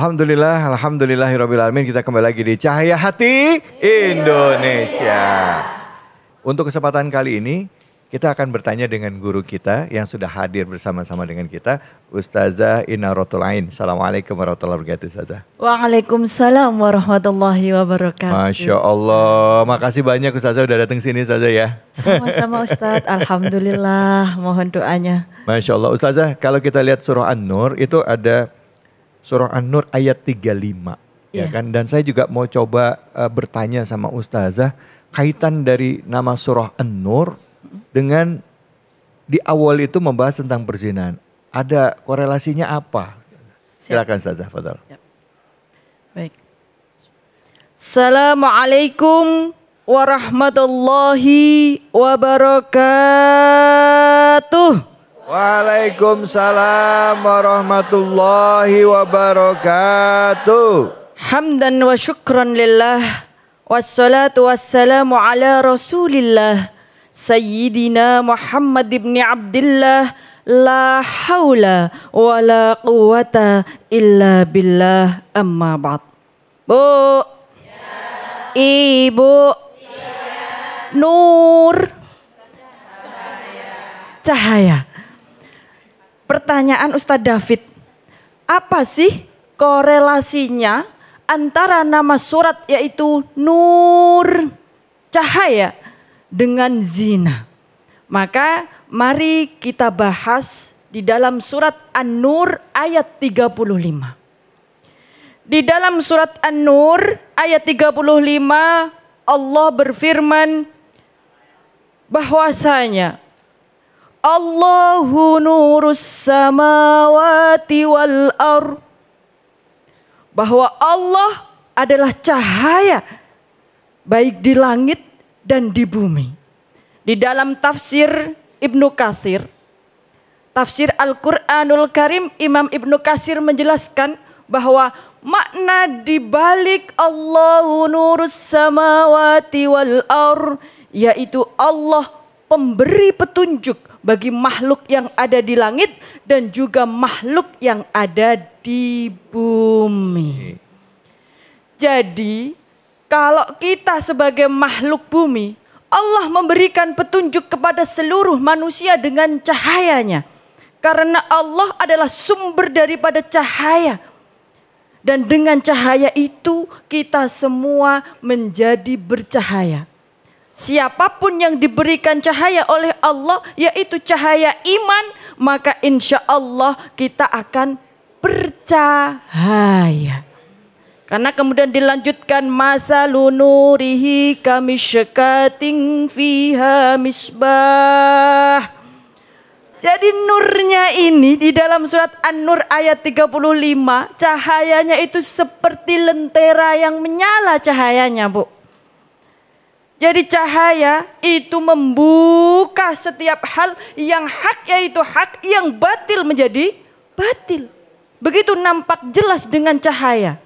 Alhamdulillahirrabbilalamin. Kita kembali lagi di Cahaya Hati Indonesia. Untuk kesempatan kali ini kita akan bertanya dengan guru kita yang sudah hadir bersama-sama dengan kita, Ustazah Inaratul Ain. Assalamualaikum warahmatullahi wabarakatuh, Ustazah. Waalaikumsalam warahmatullahi wabarakatuh. Masya Allah, makasih banyak Ustazah udah datang sini Ustazah ya. Sama-sama Ustadz, Alhamdulillah, mohon doanya. Masya Allah, Ustazah, kalau kita lihat surah An-Nur itu ada surah An-Nur ayat 35, ya kan? Dan saya juga mau coba bertanya sama Ustazah kaitan dari nama surah An-Nur dengan di awal itu membahas tentang perzinahan. Ada korelasinya apa? Silakan Ustazah, fadhal. Baik. Assalamualaikum warahmatullahi wabarakatuh. Waalaikumsalam warahmatullahi wabarakatuh. Hamdan wa syukran lillah. Wassalatu wassalamu ala rasulillah. Sayyidina Muhammad ibn Abdillah. La hawla wa la quwata illa billah, amma ba'd. Bu, Ibu, Nur, Cahaya. Pertanyaan Ustadz David, apa sih korelasinya antara nama surat yaitu Nur, cahaya, dengan zina? Maka mari kita bahas di dalam surat An-Nur ayat 35. Di dalam surat An-Nur ayat 35 Allah berfirman bahwasanya Allahu nurus samawati wal ar, bahwa Allah adalah cahaya baik di langit dan di bumi. Di dalam tafsir Ibnu Katsir, tafsir Al-Quranul Karim, Imam Ibnu Katsir menjelaskan bahwa makna dibalik Allahu nurus samawati wal ar, yaitu Allah pemberi petunjuk bagi makhluk yang ada di langit dan juga makhluk yang ada di bumi. Jadi kalau kita sebagai makhluk bumi, Allah memberikan petunjuk kepada seluruh manusia dengan cahayanya. Karena Allah adalah sumber daripada cahaya. Dan dengan cahaya itu kita semua menjadi bercahaya. Siapapun yang diberikan cahaya oleh Allah, yaitu cahaya iman, maka insya Allah kita akan bercahaya. Karena kemudian dilanjutkan masalu nurihi kamisykatin fiha misbah. Jadi nurnya ini di dalam surat An-Nur ayat 35, cahayanya itu seperti lentera yang menyala cahayanya, Bu. Jadi cahaya itu membuka setiap hal yang hak yaitu hak, yang batil menjadi batil. Begitu nampak jelas dengan cahaya.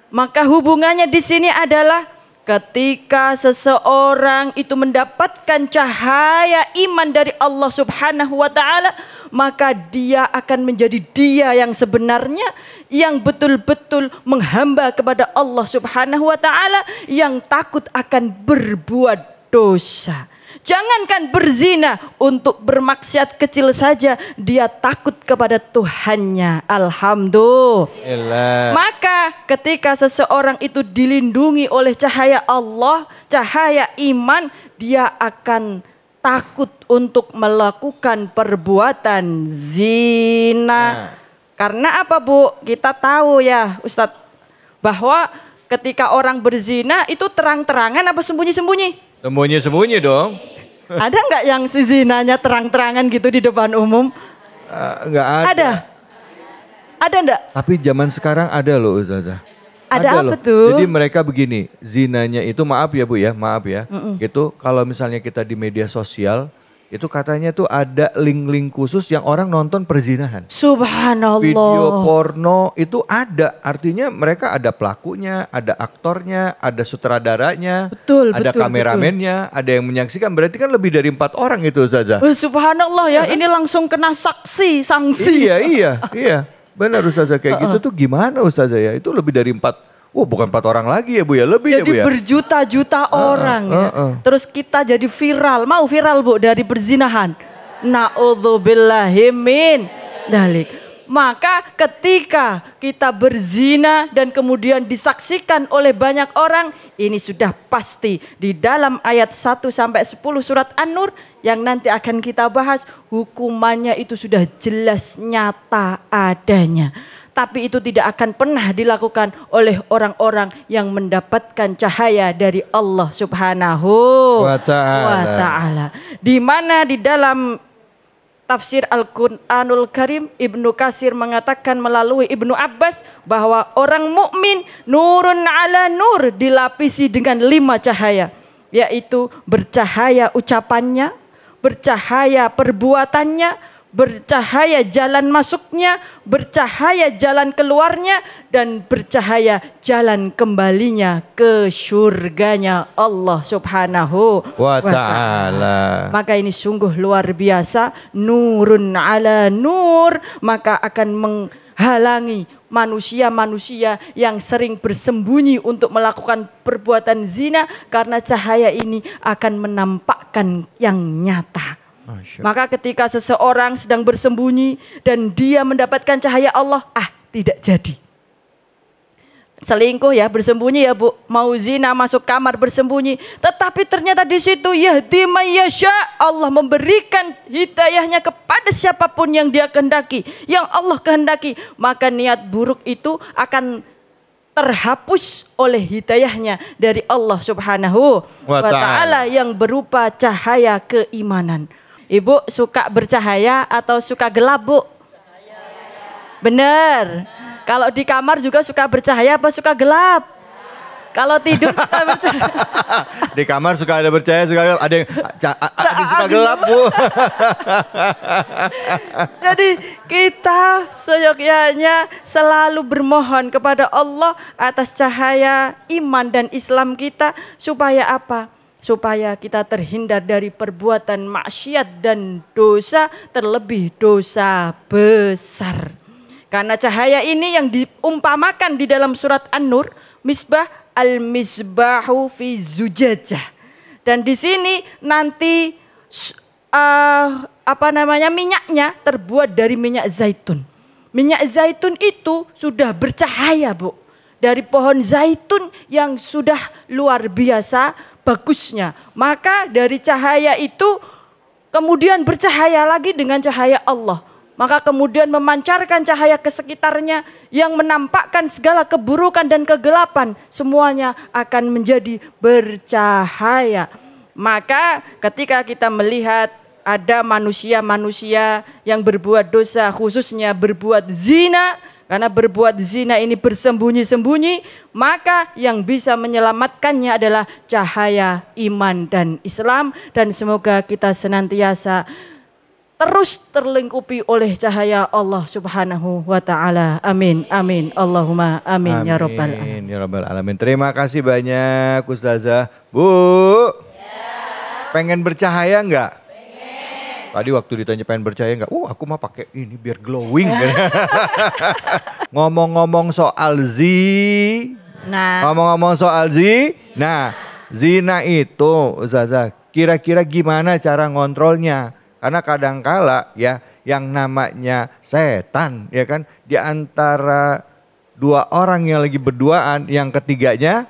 Maka hubungannya di sini adalah ketika seseorang itu mendapatkan cahaya iman dari Allah Subhanahu wa taala, maka dia akan menjadi dia yang sebenarnya, yang betul-betul menghamba kepada Allah Subhanahu wa taala, yang takut akan berbuat dosa. Jangankan berzina, untuk bermaksiat kecil saja dia takut kepada Tuhannya. Alhamdulillah. Maka ketika seseorang itu dilindungi oleh cahaya Allah, cahaya iman, dia akan takut untuk melakukan perbuatan zina. Karena apa, Bu? Kita tahu ya Ustadz, bahwa ketika orang berzina itu terang-terangan apa sembunyi-sembunyi? Sembunyi-sembunyi dong. Ada nggak yang si zinanya terang-terangan gitu di depan umum? Nggak ada. Ada? Ada enggak? Tapi zaman sekarang ada loh Ustazah. Ada apa loh. tuh? Jadi mereka begini, zinanya itu maaf ya Bu ya, maaf ya. Gitu kalau misalnya kita di media sosial, itu katanya tuh ada link-link khusus yang orang nonton perzinahan. Subhanallah. Video porno itu ada, artinya mereka ada pelakunya, ada aktornya, ada sutradaranya, ada kameramennya, ada yang menyaksikan. Berarti kan lebih dari 4 orang itu Ustazah. Subhanallah ya, ini langsung kena sanksi. Iya. Benar Ustazah, kayak gitu tuh gimana Ustazah ya? Itu lebih dari 4, bukan 4 orang lagi ya Bu ya, lebih jadi ya Bu ya. berjuta-juta orang ya. Terus kita jadi viral, mau viral Bu dari perzinahan. Na'udzubillahi min dalik. Maka ketika kita berzina dan kemudian disaksikan oleh banyak orang, ini sudah pasti di dalam ayat 1 sampai 10 surat An-Nur yang nanti akan kita bahas, hukumannya itu sudah jelas nyata adanya. Tapi itu tidak akan pernah dilakukan oleh orang-orang yang mendapatkan cahaya dari Allah Subhanahu wa Ta'ala. Di mana di dalam tafsir Al-Quranul Karim, Ibnu Katsir mengatakan melalui Ibnu Abbas bahwa orang mukmin nurun ala nur, dilapisi dengan 5 cahaya, yaitu bercahaya ucapannya, bercahaya perbuatannya, bercahaya jalan masuknya, bercahaya jalan keluarnya, dan bercahaya jalan kembalinya ke surganya Allah Subhanahu wa Ta'ala. Maka ini sungguh luar biasa, nurun ala nur, maka akan menghalangi manusia-manusia yang sering bersembunyi untuk melakukan perbuatan zina, karena cahaya ini akan menampakkan yang nyata. Maka ketika seseorang sedang bersembunyi dan dia mendapatkan cahaya Allah, tidak jadi. Selingkuh ya, bersembunyi ya Bu, mau zina masuk kamar bersembunyi, tetapi ternyata di situ yahdi mayyasha, Allah memberikan hidayahnya kepada siapapun yang dia kehendaki, yang Allah kehendaki, maka niat buruk itu akan terhapus oleh hidayahnya dari Allah Subhanahu wa Ta'ala yang berupa cahaya keimanan. Ibu suka bercahaya atau suka gelap Bu? Benar. Kalau di kamar juga suka bercahaya apa suka gelap? Kalau tidur suka bercahaya. Di kamar suka ada bercahaya, suka gelap. Ada yang suka gelap Bu. Jadi kita seyogyanya selalu bermohon kepada Allah atas cahaya iman dan Islam kita, supaya apa? Supaya kita terhindar dari perbuatan maksiat dan dosa, terlebih dosa besar. Karena cahaya ini yang diumpamakan di dalam surat An-Nur, misbah al-misbahu fi zujajah. Dan di sini nanti minyaknya terbuat dari minyak zaitun. Minyak zaitun itu sudah bercahaya Bu, dari pohon zaitun yang sudah luar biasa bagusnya. Maka dari cahaya itu kemudian bercahaya lagi dengan cahaya Allah. Maka kemudian memancarkan cahaya ke sekitarnya yang menampakkan segala keburukan dan kegelapan. Semuanya akan menjadi bercahaya. Maka ketika kita melihat ada manusia-manusia yang berbuat dosa, khususnya berbuat zina, karena berbuat zina ini bersembunyi-sembunyi, maka yang bisa menyelamatkannya adalah cahaya iman dan Islam. Dan semoga kita senantiasa terus terlingkupi oleh cahaya Allah Subhanahu wa Ta'ala. Amin, amin, Allahumma amin, ya Rabbal alamin. Ya Rabbal alamin. Terima kasih banyak Ustazah. Bu, pengen bercahaya enggak? Tadi waktu ditanya pengen bercahaya enggak? Aku mah pakai ini biar glowing. Ngomong-ngomong soal zina itu Ustazah, kira-kira gimana cara ngontrolnya? Karena kadangkala ya yang namanya setan ya kan, di antara 2 orang yang lagi berduaan, yang ketiganya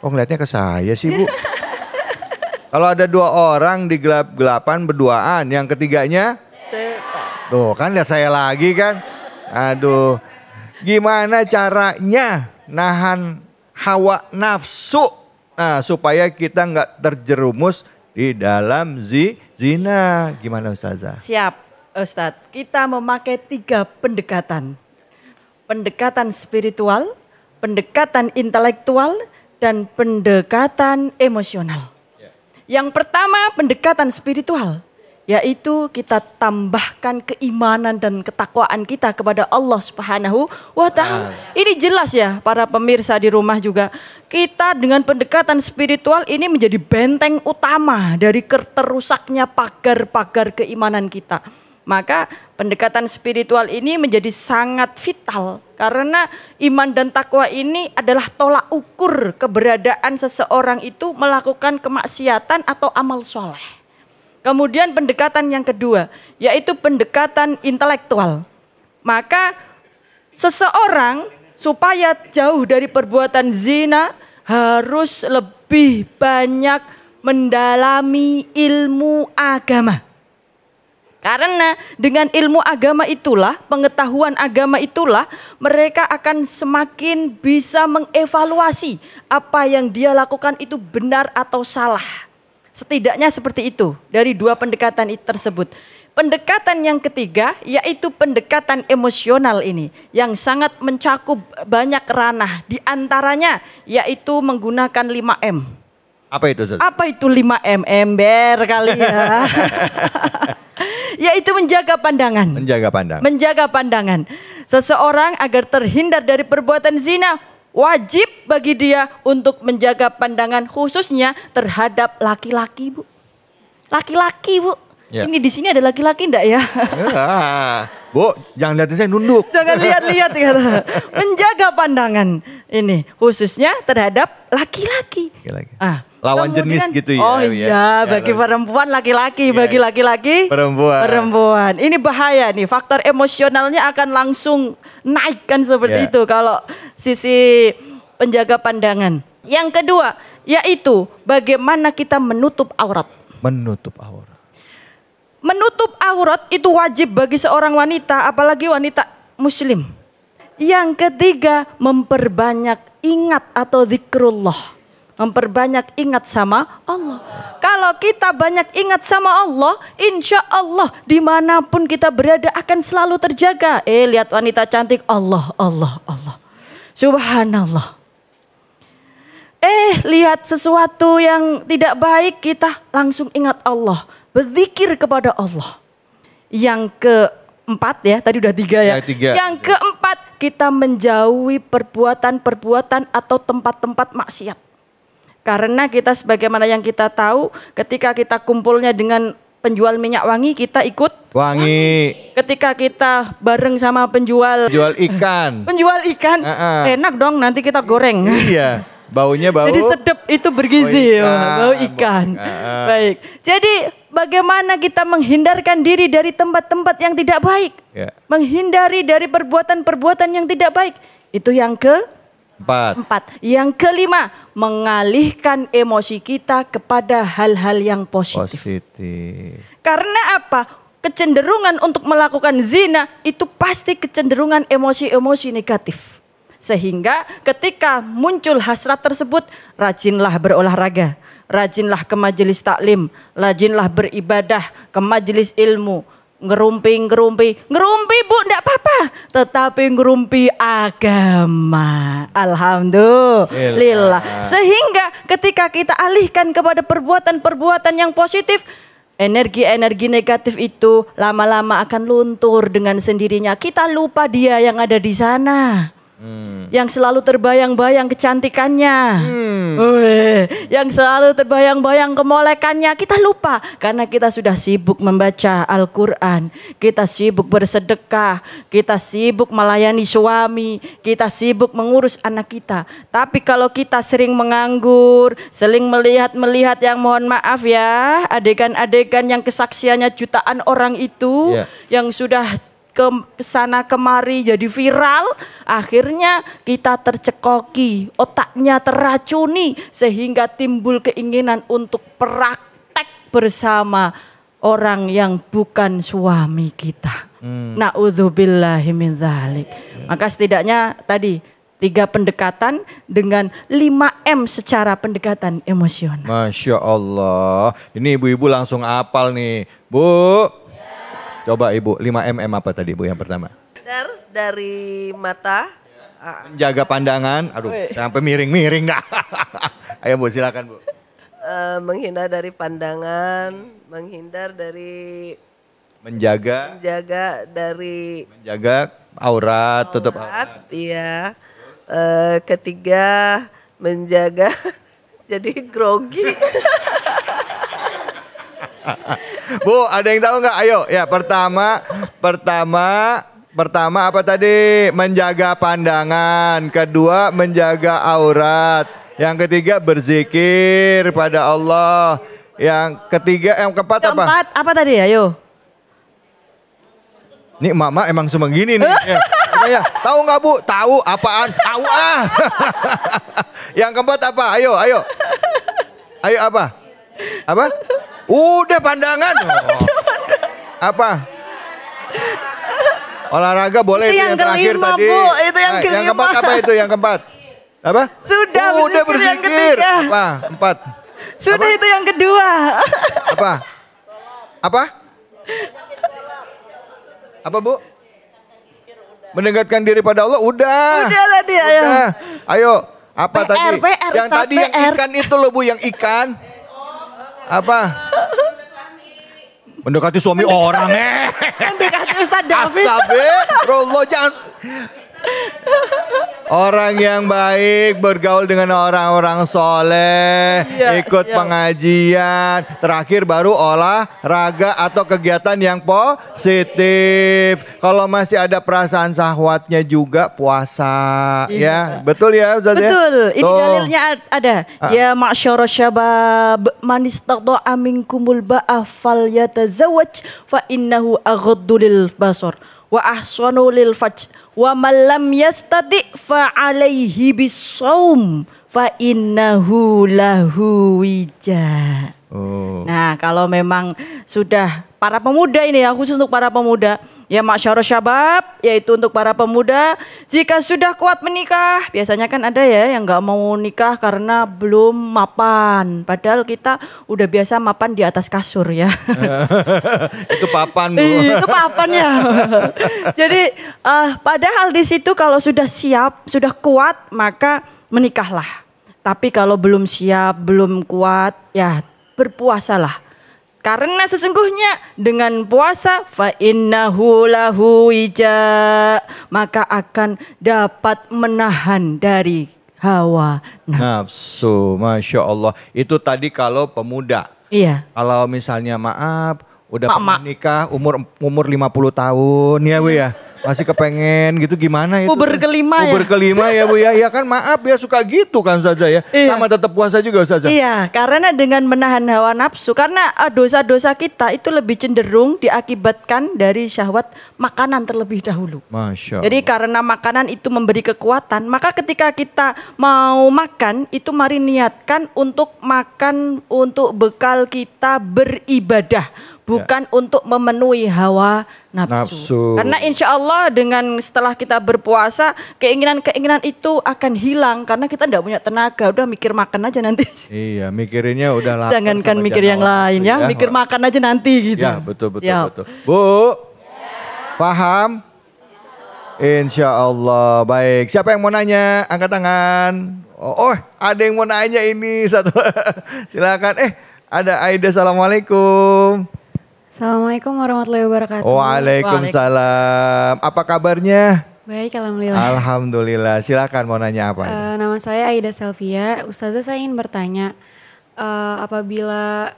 ngeliatnya ke saya sih Bu. Kalau ada 2 orang di gelap-gelapan berduaan, yang ketiganya tuh kan lihat saya lagi kan. Aduh, gimana caranya nahan hawa nafsu, supaya kita nggak terjerumus di dalam zina. Gimana Ustazah? Siap Ustadz, kita memakai 3 pendekatan. Pendekatan spiritual, pendekatan intelektual, dan pendekatan emosional. Yang pertama pendekatan spiritual, yaitu kita tambahkan keimanan dan ketakwaan kita kepada Allah Subhanahu wa Ta'ala. Ini jelas ya para pemirsa di rumah juga. Kita dengan pendekatan spiritual ini menjadi benteng utama dari terusaknya pagar-pagar keimanan kita. Maka pendekatan spiritual ini menjadi sangat vital karena iman dan takwa ini adalah tolak ukur keberadaan seseorang itu melakukan kemaksiatan atau amal soleh. Kemudian pendekatan yang kedua yaitu pendekatan intelektual. Maka seseorang supaya jauh dari perbuatan zina harus lebih banyak mendalami ilmu agama. Karena dengan ilmu agama itulah, pengetahuan agama itulah, mereka akan semakin bisa mengevaluasi apa yang dia lakukan itu benar atau salah. Setidaknya seperti itu dari dua pendekatan tersebut. Pendekatan yang ketiga yaitu pendekatan emosional ini yang sangat mencakup banyak ranah. Di antaranya yaitu menggunakan 5M. Apa itu, Ustaz? Apa itu 5M? Ember kali ya. Yaitu menjaga pandangan. Menjaga pandangan. Menjaga pandangan. Seseorang agar terhindar dari perbuatan zina, wajib bagi dia untuk menjaga pandangan khususnya terhadap laki-laki, Bu. Laki-laki, Bu. Ya. Ini di sini ada laki-laki enggak ya? Bu, jangan lihat saya nunduk. Jangan lihat-lihat kata. Menjaga pandangan ini khususnya terhadap laki-laki. Lawan jenis gitu ya. Oh iya, bagi perempuan laki-laki, bagi laki-laki perempuan. Ini bahaya nih, faktor emosionalnya akan langsung naik kan seperti itu kalau sisi penjaga pandangan. Yang kedua, yaitu bagaimana kita menutup aurat. Menutup aurat. Menutup aurat itu wajib bagi seorang wanita, apalagi wanita muslim. Yang ketiga, memperbanyak ingat atau zikrullah. Memperbanyak ingat sama Allah. Kalau kita banyak ingat sama Allah, insya Allah dimanapun kita berada akan selalu terjaga. Lihat wanita cantik, Allah, Allah, Allah. Subhanallah. Lihat sesuatu yang tidak baik, kita langsung ingat Allah. Berzikir kepada Allah. Yang keempat ya, tadi udah 3 ya. Yang keempat, kita menjauhi perbuatan-perbuatan atau tempat-tempat maksiat. Karena kita sebagaimana yang kita tahu, ketika kita kumpulnya dengan penjual minyak wangi, kita ikut wangi. Ketika kita bareng sama penjual ikan. Penjual ikan, enak dong nanti kita goreng. Iya. Baunya bau. Jadi sedap, itu bergizi, bau ikan. Baik. Jadi bagaimana kita menghindarkan diri dari tempat-tempat yang tidak baik. Menghindari dari perbuatan-perbuatan yang tidak baik. Itu yang keempat. Yang kelima, mengalihkan emosi kita kepada hal-hal yang positif. Karena apa? Kecenderungan untuk melakukan zina itu pasti kecenderungan emosi-emosi negatif. Sehingga ketika muncul hasrat tersebut, rajinlah berolahraga, rajinlah ke majelis taklim, rajinlah beribadah, ke majelis ilmu. Ngerumpi Bu, enggak apa-apa. Tetapi ngerumpi agama. Alhamdulillah. Sehingga ketika kita alihkan kepada perbuatan-perbuatan yang positif, energi-energi negatif itu lama-lama akan luntur dengan sendirinya. Kita lupa dia yang ada di sana. Yang selalu terbayang-bayang kecantikannya, yang selalu terbayang-bayang kemolekannya, kita lupa karena kita sudah sibuk membaca Al-Quran, kita sibuk bersedekah, kita sibuk melayani suami, kita sibuk mengurus anak kita. Tapi kalau kita sering menganggur, sering melihat yang mohon maaf ya, adegan-adegan yang kesaksiannya jutaan orang itu, yang sudah ke sana kemari jadi viral, akhirnya kita tercekoki, otaknya terracuni sehingga timbul keinginan untuk praktek bersama orang yang bukan suami kita. Na'udzubillahi min dzalik. Maka setidaknya tadi 3 pendekatan dengan 5M secara pendekatan emosional. Masya Allah. Ini ibu-ibu langsung apal nih. Bu. Coba Ibu, 5M apa tadi Bu yang pertama? Dari mata. Menjaga pandangan, aduh sampai miring-miring dah. Ayo Bu, silakan Bu. Menghindar dari pandangan, menghindar dari menjaga aurat, tutup aurat. Iya. Ketiga, menjaga jadi grogi. Bu, ada yang tahu nggak? Ayo, ya pertama apa tadi? Menjaga pandangan. Kedua, menjaga aurat. Yang ketiga, berzikir pada Allah. Yang keempat apa? Keempat apa tadi? Ayo. Nih mama emang semua gini nih. Ya. Tahu nggak Bu? Tahu apaan? Tahu ah. Yang keempat apa? Ayo. Ayo apa? Apa? Udah pandangan. Oh. Apa? Olahraga boleh itu yang terakhir kelima, tadi. Bu. Itu yang kelima. Yang keempat apa itu? Yang keempat? Apa? Sudah berzikir. Apa? Empat. Sudah apa? Itu yang kedua. Apa? Apa Bu? Mendekatkan diri pada Allah. Udah tadi ayo. Ayo. Apa PR, tadi? PR, Yang Ustaz, tadi yang PR. ikan itu loh Bu, yang ikan. Apa? Mendekati suami orang Mendekati Ustaz David. Astagfirullah, jangan. Orang yang baik bergaul dengan orang-orang soleh, ikut pengajian, terakhir baru olahraga atau kegiatan yang positif. Kalau masih ada perasaan syahwatnya juga puasa, ya betul ya Ustaz? Betul, ini Tuh. dalilnya ada. Ya ma'syara syabab man istata'a minkumul ba'a falyatazawwaj fa innahu aghaddu lil basar wa ahsanu lil fajr wa man lam yastati fa alaihi bisawm fa innahu lahu wija. Nah, kalau memang sudah para pemuda ini ya, khusus untuk para pemuda, ya masyarakat syabab, yaitu untuk para pemuda, jika sudah kuat menikah, biasanya kan ada ya yang nggak mau nikah karena belum mapan, padahal kita udah biasa mapan di atas kasur ya. Itu papan Bu. Itu papannya. Jadi padahal di situ kalau sudah siap, sudah kuat, maka menikahlah. Tapi kalau belum siap, belum kuat, ya berpuasalah. Karena sesungguhnya dengan puasa fa innahu lahu wija, maka akan dapat menahan dari hawa nafsu. Masya Allah. Itu tadi kalau pemuda. Iya. Kalau misalnya maaf udah menikah umur 50 tahun ya Bu ya. Masih kepengen gitu gimana itu? Puber kelima ya Bu ya. Ya kan maaf ya suka gitu kan saja ya. Iya. Sama tetap puasa juga saja. Iya, karena dengan menahan hawa nafsu, karena dosa-dosa kita itu lebih cenderung diakibatkan dari syahwat makanan terlebih dahulu. Masya Allah. Jadi karena makanan itu memberi kekuatan, maka ketika kita mau makan itu mari niatkan untuk makan untuk bekal kita beribadah, bukan untuk memenuhi hawa nafsu. Karena insya Allah dengan setelah kita berpuasa, keinginan-keinginan itu akan hilang karena kita tidak punya tenaga, udah mikir makan aja nanti. Iya, mikirinnya udah lapar. Jangankan mikir yang lain ya, mikir makan aja nanti gitu. Ya, betul. Bu, paham? Insya Allah. Baik, siapa yang mau nanya? Angkat tangan. Oh, ada yang mau nanya ini satu. Silakan. Ada Aida, assalamualaikum. Assalamualaikum warahmatullahi wabarakatuh. Waalaikumsalam. Apa kabarnya? Baik, alhamdulillah. Alhamdulillah. Silakan mau nanya apa? Nama saya Aida Selvia. Ustazah, saya ingin bertanya, apabila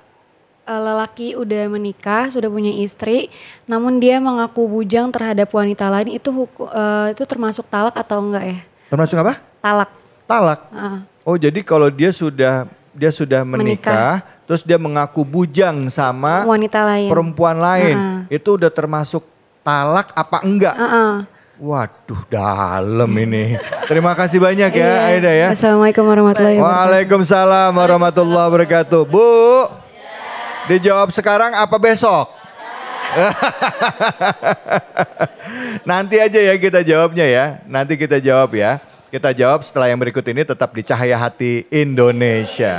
lelaki udah menikah, sudah punya istri, namun dia mengaku bujang terhadap wanita lain, itu termasuk talak atau enggak ya? Termasuk apa? Talak. Oh, jadi kalau dia sudah menikah, terus dia mengaku bujang sama wanita lain, perempuan lain, itu udah termasuk talak apa enggak? Waduh, dalam ini. Terima kasih banyak ya Aida ya. Assalamualaikum warahmatullahi wabarakatuh. Waalaikumsalam warahmatullahi wabarakatuh. Bu, dijawab sekarang apa besok? Nanti aja ya kita jawabnya ya. Nanti kita jawab ya. Kita jawab setelah yang berikut ini, tetap di Cahaya Hati Indonesia.